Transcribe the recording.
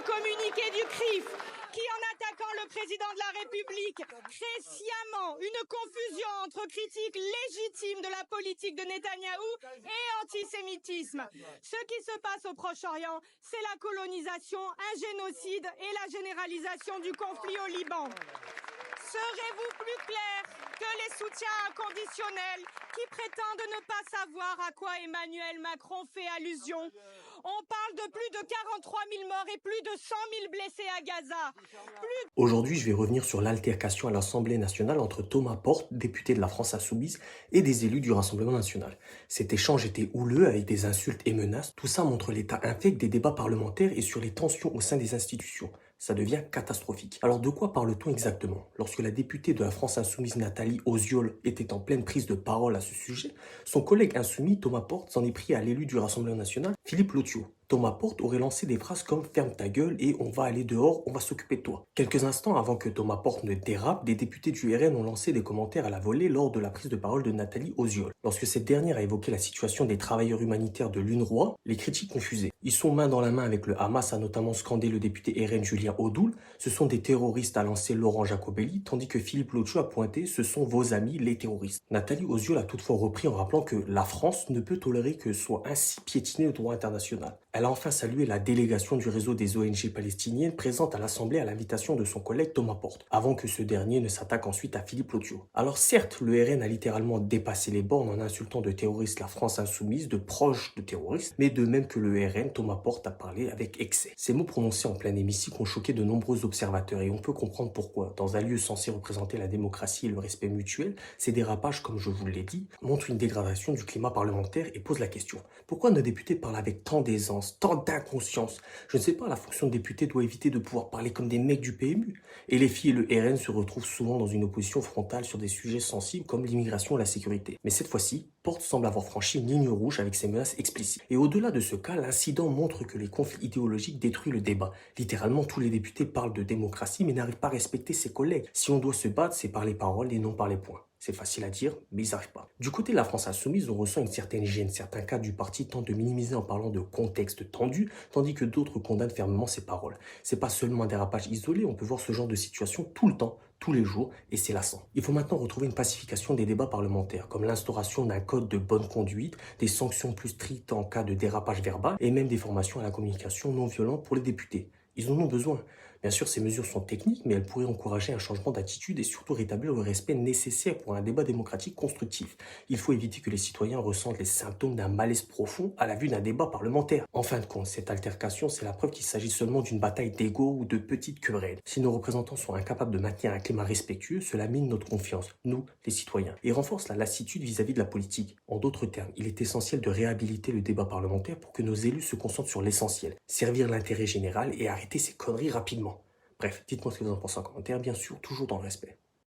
le communiqué du CRIF qui, en attaquant le président de la République, crée sciemment une confusion entre critique légitime de la politique de Netanyahou et antisémitisme. Ce qui se passe au Proche-Orient, c'est la colonisation, un génocide et la généralisation du conflit au Liban. Serez-vous plus clair que les soutiens inconditionnels qui prétendent ne pas savoir à quoi Emmanuel Macron fait allusion? On parle de plus de 43 000 morts et plus de 100 000 blessés à Gaza. Aujourd'hui, je vais revenir sur l'altercation à l'Assemblée nationale entre Thomas Portes, député de la France Insoumise, et des élus du Rassemblement national. Cet échange était houleux avec des insultes et menaces. Tout ça montre l'état infect des débats parlementaires et sur les tensions au sein des institutions. Ça devient catastrophique. Alors de quoi parle-t-on exactement? Lorsque la députée de la France Insoumise Nathalie Osiol était en pleine prise de parole à ce sujet, son collègue insoumis Thomas Portes s'en est pris à l'élu du Rassemblement national, Philippe Lotio. Thomas Portes aurait lancé des phrases comme « ferme ta gueule et on va aller dehors, on va s'occuper de toi ». Quelques instants avant que Thomas Portes ne dérape, des députés du RN ont lancé des commentaires à la volée lors de la prise de parole de Nathalie Osiol. Lorsque cette dernière a évoqué la situation des travailleurs humanitaires de l'UNRWA, les critiques ont fusé. Ils sont main dans la main avec le Hamas, a notamment scandé le député RN Julien Audoul. Ce sont des terroristes, a lancé Laurent Jacobelli, tandis que Philippe Lotio a pointé « ce sont vos amis les terroristes ». Nathalie Osiol a toutefois repris en rappelant que la France ne peut tolérer que soit ainsi piétiné le droit international. Elle a enfin salué la délégation du réseau des ONG palestiniennes présente à l'Assemblée à l'invitation de son collègue Thomas Portes, avant que ce dernier ne s'attaque ensuite à Philippe Lotio. Alors certes, le RN a littéralement dépassé les bornes en insultant de terroristes la France insoumise, de proches de terroristes, mais de même que le RN, Thomas Portes a parlé avec excès. Ces mots prononcés en plein hémicycle ont choqué de nombreux observateurs et on peut comprendre pourquoi. Dans un lieu censé représenter la démocratie et le respect mutuel, ces dérapages, comme je vous l'ai dit, montrent une dégradation du climat parlementaire et posent la question. Pourquoi nos députés parlent avec tant d'aisance, tant d'inconscience? Je ne sais pas, la fonction de député doit éviter de pouvoir parler comme des mecs du PMU. Et les filles et le RN se retrouvent souvent dans une opposition frontale sur des sujets sensibles comme l'immigration et la sécurité. Mais cette fois-ci, Portes semble avoir franchi une ligne rouge avec ses menaces explicites. Et au-delà de ce cas, l'incident montre que les conflits idéologiques détruisent le débat. Littéralement, tous les députés parlent de démocratie mais n'arrivent pas à respecter ses collègues. Si on doit se battre, c'est par les paroles et non par les poings. C'est facile à dire, mais ils n'arrivent pas. Du côté de la France insoumise, on ressent une certaine gêne. Certains cadres du parti tentent de minimiser en parlant de contexte tendu, tandis que d'autres condamnent fermement ces paroles. C'est pas seulement un dérapage isolé, on peut voir ce genre de situation tout le temps, tous les jours, et c'est lassant. Il faut maintenant retrouver une pacification des débats parlementaires, comme l'instauration d'un code de bonne conduite, des sanctions plus strictes en cas de dérapage verbal, et même des formations à la communication non violente pour les députés. Ils en ont besoin. Bien sûr, ces mesures sont techniques, mais elles pourraient encourager un changement d'attitude et surtout rétablir le respect nécessaire pour un débat démocratique constructif. Il faut éviter que les citoyens ressentent les symptômes d'un malaise profond à la vue d'un débat parlementaire. En fin de compte, cette altercation, c'est la preuve qu'il s'agit seulement d'une bataille d'ego ou de petites querelles. Si nos représentants sont incapables de maintenir un climat respectueux, cela mine notre confiance, nous, les citoyens, et renforce la lassitude vis-à-vis de la politique. En d'autres termes, il est essentiel de réhabiliter le débat parlementaire pour que nos élus se concentrent sur l'essentiel, servir l'intérêt général et arrêter ces conneries rapidement. Bref, dites-moi ce que vous en pensez en commentaire, bien sûr, toujours dans le respect.